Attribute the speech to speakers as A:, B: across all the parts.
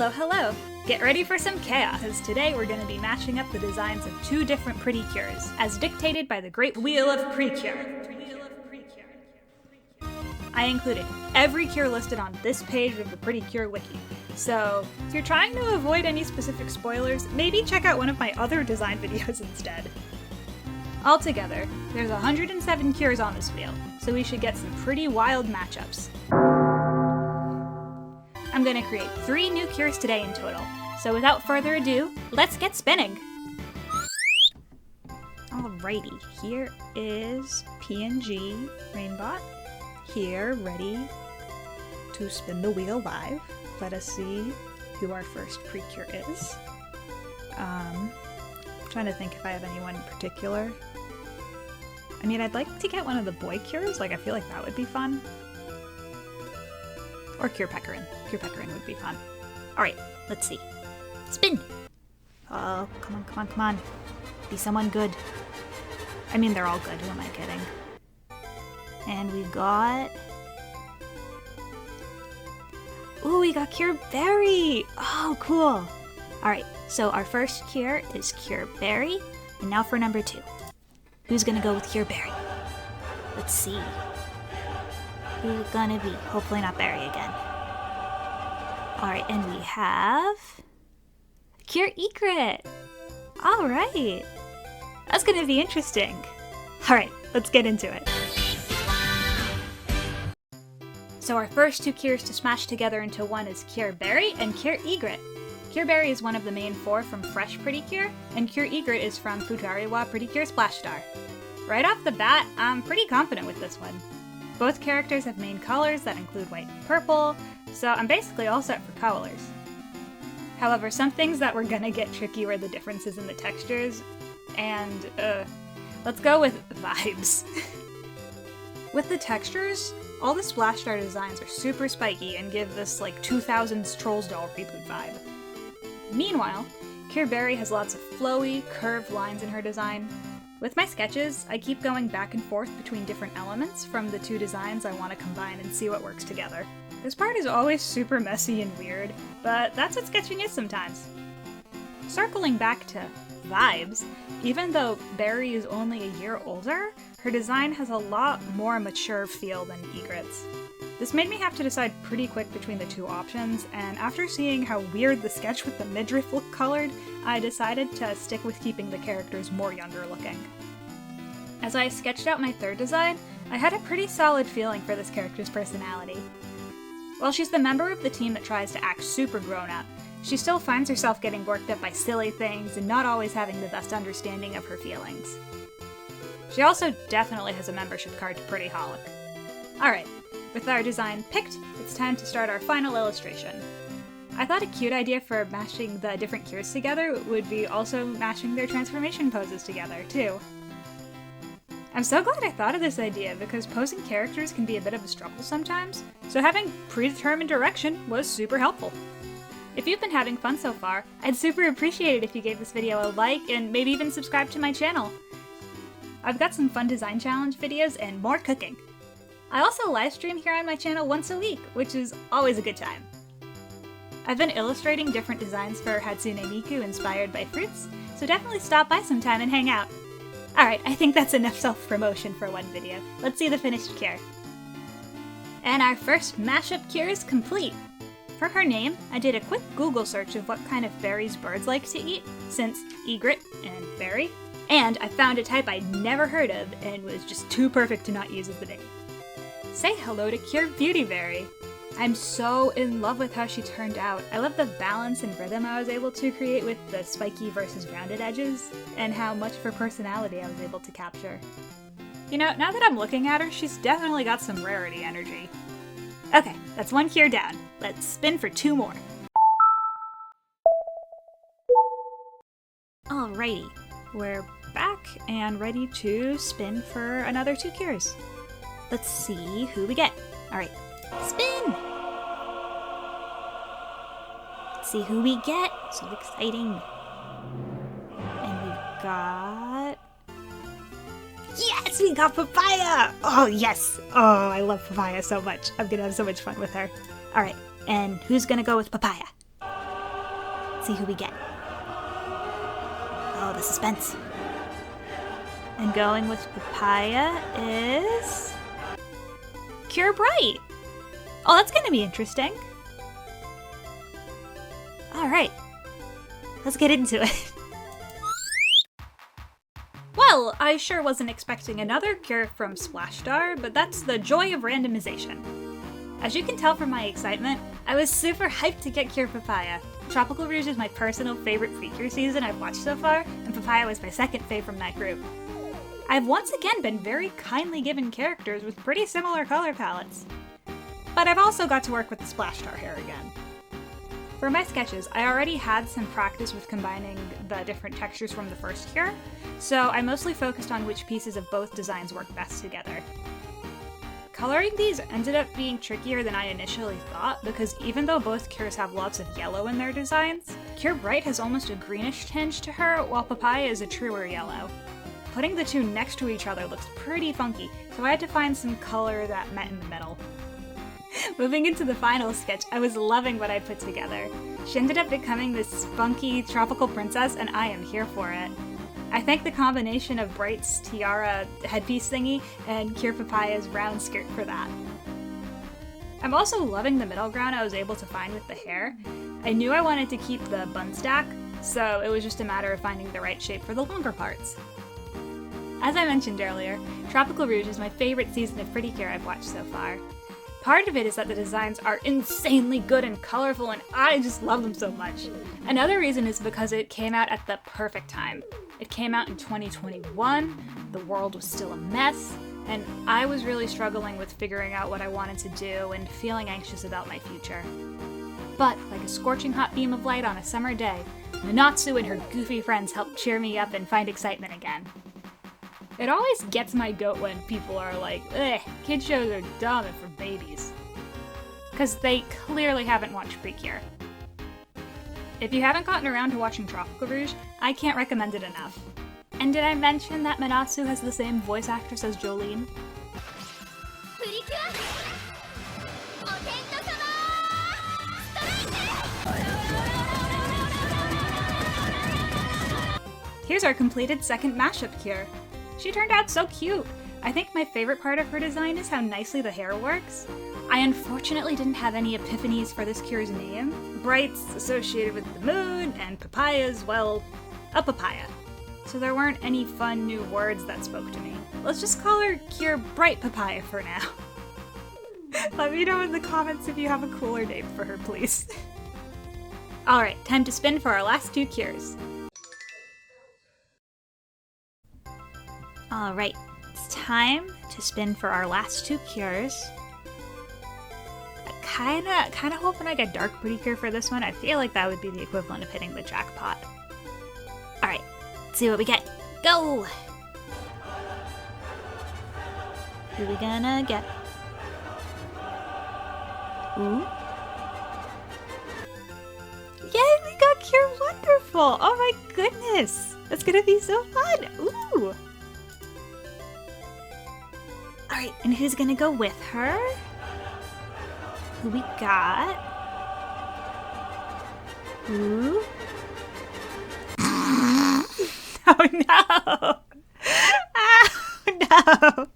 A: Hello, hello! Get ready for some chaos, as today we're going to be matching up the designs of two different pretty cures, as dictated by the Great Wheel of Precure. I included every cure listed on this page of the Pretty Cure wiki, so if you're trying to avoid any specific spoilers, maybe check out one of my other design videos instead. Altogether, there's 107 cures on this wheel, so we should get some pretty wild matchups. I'm gonna create 3 new cures today in total, so without further ado, let's get spinning! Alrighty, here is PNG Rainbot, here ready to spin the wheel live. Let us see who our first pre-cure is. I'm trying to think if I have anyone in particular. I mean, I'd like to get one of the boy cures, like I feel like that would be fun. Or Cure Pecorin. Cure Pecorin would be fun. Alright, let's see. Spin! Oh, come on, come on, come on. Be someone good. I mean, they're all good, who am I kidding? And we got... Ooh, we got Cure Berry! Oh, cool! Alright, so our first cure is Cure Berry, and now for number 2. Who's gonna go with Cure Berry? Let's see. Who's it gonna be? Hopefully not Berry again. Alright, and we have... Cure Egret! Alright! That's gonna be interesting. Alright, let's get into it. So our first 2 cures to smash together into one is Cure Berry and Cure Egret. Cure Berry is one of the main 4 from Fresh Pretty Cure, and Cure Egret is from Futari Pretty Cure Splash Star. Right off the bat, I'm pretty confident with this one. Both characters have main colors that include white and purple, so I'm basically all set for colors. However, some things that were gonna get tricky were the differences in the textures, and let's go with vibes. With the textures, all the Splash Star designs are super spiky and give this like 2000s Trolls Doll reboot vibe. Meanwhile, Cure Berry has lots of flowy, curved lines in her design. With my sketches, I keep going back and forth between different elements from the 2 designs I want to combine and see what works together. This part is always super messy and weird, but that's what sketching is sometimes. Circling back to vibes, even though Berry is only a year older, her design has a lot more mature feel than Egret's. This made me have to decide pretty quick between the 2 options, and after seeing how weird the sketch with the midriff looked colored, I decided to stick with keeping the characters more younger looking. As I sketched out my 3rd design, I had a pretty solid feeling for this character's personality. While she's the member of the team that tries to act super grown-up, she still finds herself getting worked up by silly things and not always having the best understanding of her feelings. She also definitely has a membership card to Pretty Holic. Alright, with our design picked, it's time to start our final illustration. I thought a cute idea for mashing the different cures together would be also mashing their transformation poses together, too. I'm so glad I thought of this idea because posing characters can be a bit of a struggle sometimes, so having predetermined direction was super helpful. If you've been having fun so far, I'd super appreciate it if you gave this video a like and maybe even subscribe to my channel. I've got some fun design challenge videos and more cooking. I also live stream here on my channel once a week, which is always a good time. I've been illustrating different designs for Daimeikyuu inspired by fruits, so definitely stop by sometime and hang out. Alright, I think that's enough self-promotion for one video. Let's see the finished cure. And our first mashup cure is complete! For her name, I did a quick Google search of what kind of berries birds like to eat, since egret and berry, and I found a type I'd never heard of and was just too perfect to not use as the name. Say hello to Cure Beauty Berry! I'm so in love with how she turned out. I love the balance and rhythm I was able to create with the spiky versus grounded edges, and how much of her personality I was able to capture. You know, now that I'm looking at her, she's definitely got some rarity energy. Okay, that's 1 cure down. Let's spin for 2 more. Alrighty, we're back and ready to spin for another 2 cures. Let's see who we get. Alright, spin! Let's see who we get. So exciting. And we've got... Yes, we got Papaya! Oh, yes! Oh, I love Papaya so much. I'm gonna have so much fun with her. Alright, and who's gonna go with Papaya? Let's see who we get. Oh, the suspense. And going with Papaya is... Cure Bright! Oh, that's gonna be interesting. Alright, let's get into it. Well, I sure wasn't expecting another cure from Splashdar, but that's the joy of randomization. As you can tell from my excitement, I was super hyped to get Cure Papaya. Tropical Rouge is my personal favorite Precure season I've watched so far, and Papaya was my second fave from that group. I've once again been very kindly given characters with pretty similar color palettes. But I've also got to work with the Splashdar hair again. For my sketches, I already had some practice with combining the different textures from the first cure, so I mostly focused on which pieces of both designs work best together. Coloring these ended up being trickier than I initially thought, because even though both cures have lots of yellow in their designs, Cure Bright has almost a greenish tinge to her, while Papaya is a truer yellow. Putting the two next to each other looks pretty funky, so I had to find some color that met in the middle. Moving into the final sketch, I was loving what I put together. She ended up becoming this spunky tropical princess, and I am here for it. I thank the combination of Bright's tiara headpiece thingy and Cure Papaya's round skirt for that. I'm also loving the middle ground I was able to find with the hair. I knew I wanted to keep the bun stack, so it was just a matter of finding the right shape for the longer parts. As I mentioned earlier, Tropical Rouge is my favorite season of Prettycure I've watched so far. Part of it is that the designs are insanely good and colorful, and I just love them so much. Another reason is because it came out at the perfect time. It came out in 2021, the world was still a mess, and I was really struggling with figuring out what I wanted to do and feeling anxious about my future. But, like a scorching hot beam of light on a summer day, Minatsu and her goofy friends helped cheer me up and find excitement again. It always gets my goat when people are like, kid shows are dumb and for babies. Because they clearly haven't watched Precure. If you haven't gotten around to watching Tropical Rouge, I can't recommend it enough. And did I mention that Minatsu has the same voice actress as Jolene? Here's our completed second mashup cure. She turned out so cute. I think my favorite part of her design is how nicely the hair works. I unfortunately didn't have any epiphanies for this cure's name. Bright's associated with the moon, and Papaya's, well, a papaya. So there weren't any fun new words that spoke to me. Let's just call her Cure Bright Papaya for now. Let me know in the comments if you have a cooler name for her, please. Alright, time to spin for our last two cures. Alright, it's time to spin for our last two cures. Kinda hoping I get Dark Prettycure for this one. I feel like that would be the equivalent of hitting the jackpot. Alright, let's see what we get. Go! Who we gonna get? Ooh. Yay, we got Cure Wonderful! Oh my goodness! That's gonna be so fun! Ooh! Alright, and who's gonna go with her? Who we got? Ooh. Oh no! Oh no!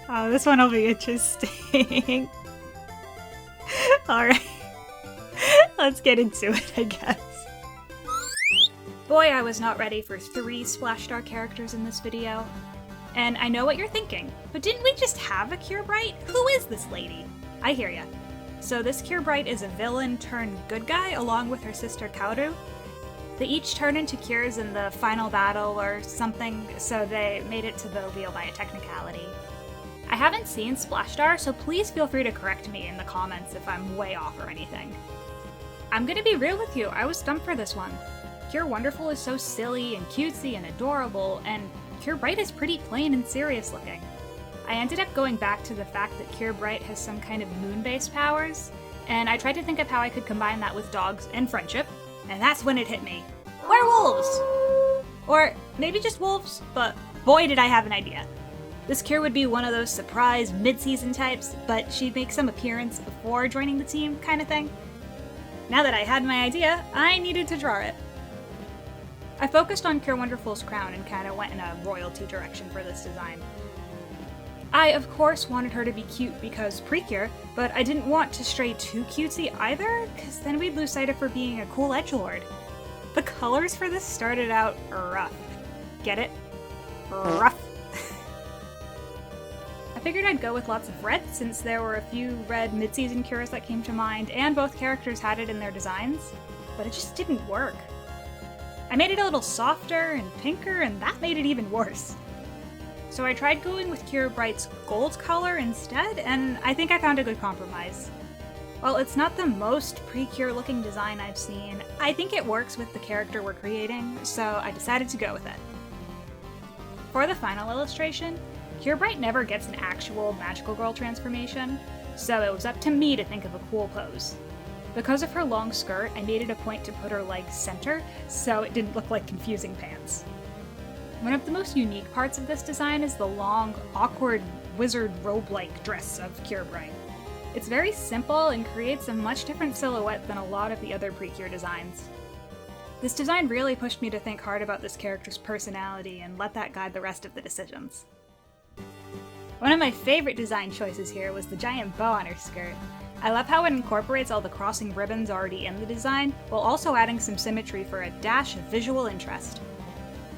A: Oh, this one will be interesting. Alright. Let's get into it, I guess. Boy, I was not ready for 3 Splashdar characters in this video. And I know what you're thinking, but didn't we just have a Cure Bright? Who is this lady? I hear ya. So this Cure Bright is a villain turned good guy along with her sister Kaoru. They each turn into cures in the final battle or something, so they made it to the wheel by a technicality. I haven't seen Splashdar, so please feel free to correct me in the comments if I'm way off or anything. I'm gonna be real with you, I was stumped for this one. Cure Wonderful is so silly and cutesy and adorable, and Cure Bright is pretty plain and serious looking. I ended up going back to the fact that Cure Bright has some kind of moon-based powers, and I tried to think of how I could combine that with dogs and friendship, and that's when it hit me. Werewolves! Or maybe just wolves, but boy did I have an idea. This cure would be one of those surprise mid-season types, but she'd make some appearance before joining the team kind of thing. Now that I had my idea, I needed to draw it. I focused on Cure Wonderful's crown and kind of went in a royalty direction for this design. I, of course, wanted her to be cute because Precure, but I didn't want to stray too cutesy either, because then we'd lose sight of her being a cool edgelord. The colors for this started out rough. Get it? Rough. I figured I'd go with lots of red since there were a few red mid-season cures that came to mind, and both characters had it in their designs, but it just didn't work. I made it a little softer and pinker, and that made it even worse. So I tried going with Cure Bright's gold color instead, and I think I found a good compromise. While it's not the most pre-Cure looking design I've seen, I think it works with the character we're creating, so I decided to go with it. For the final illustration, Cure Bright never gets an actual magical girl transformation, so it was up to me to think of a cool pose. Because of her long skirt, I made it a point to put her legs center, so it didn't look like confusing pants. One of the most unique parts of this design is the long, awkward, wizard robe-like dress of Cure Bright. It's very simple and creates a much different silhouette than a lot of the other pre-Cure designs. This design really pushed me to think hard about this character's personality and let that guide the rest of the decisions. One of my favorite design choices here was the giant bow on her skirt. I love how it incorporates all the crossing ribbons already in the design, while also adding some symmetry for a dash of visual interest.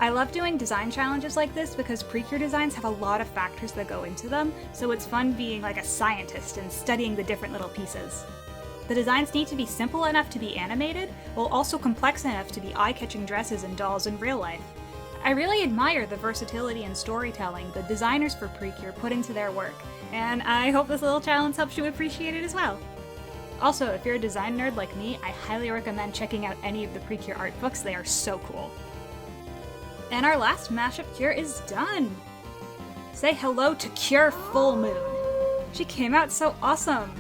A: I love doing design challenges like this because pre-Cure designs have a lot of factors that go into them, so it's fun being like a scientist and studying the different little pieces. The designs need to be simple enough to be animated, while also complex enough to be eye-catching dresses and dolls in real life. I really admire the versatility and storytelling the designers for pre-Cure put into their work, and I hope this little challenge helps you appreciate it as well. Also, if you're a design nerd like me, I highly recommend checking out any of the pre-Cure art books, they are so cool. And our last mashup cure is done! Say hello to Cure Full Moon! She came out so awesome!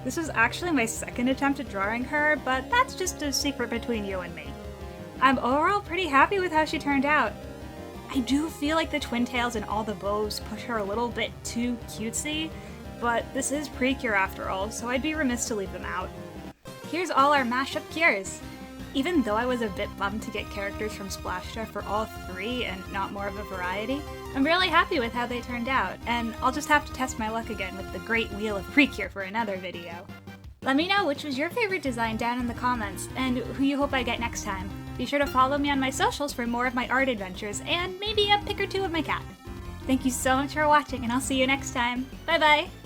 A: This was actually my second attempt at drawing her, but that's just a secret between you and me. I'm overall pretty happy with how she turned out. I do feel like the twin tails and all the bows push her a little bit too cutesy, but this is pre-Cure after all, so I'd be remiss to leave them out. Here's all our mashup cures! Even though I was a bit bummed to get characters from Splashta for all three and not more of a variety, I'm really happy with how they turned out, and I'll just have to test my luck again with the Great Wheel of Precure for another video. Let me know which was your favorite design down in the comments, and who you hope I get next time. Be sure to follow me on my socials for more of my art adventures, and maybe a pic or two of my cat. Thank you so much for watching, and I'll see you next time. Bye bye!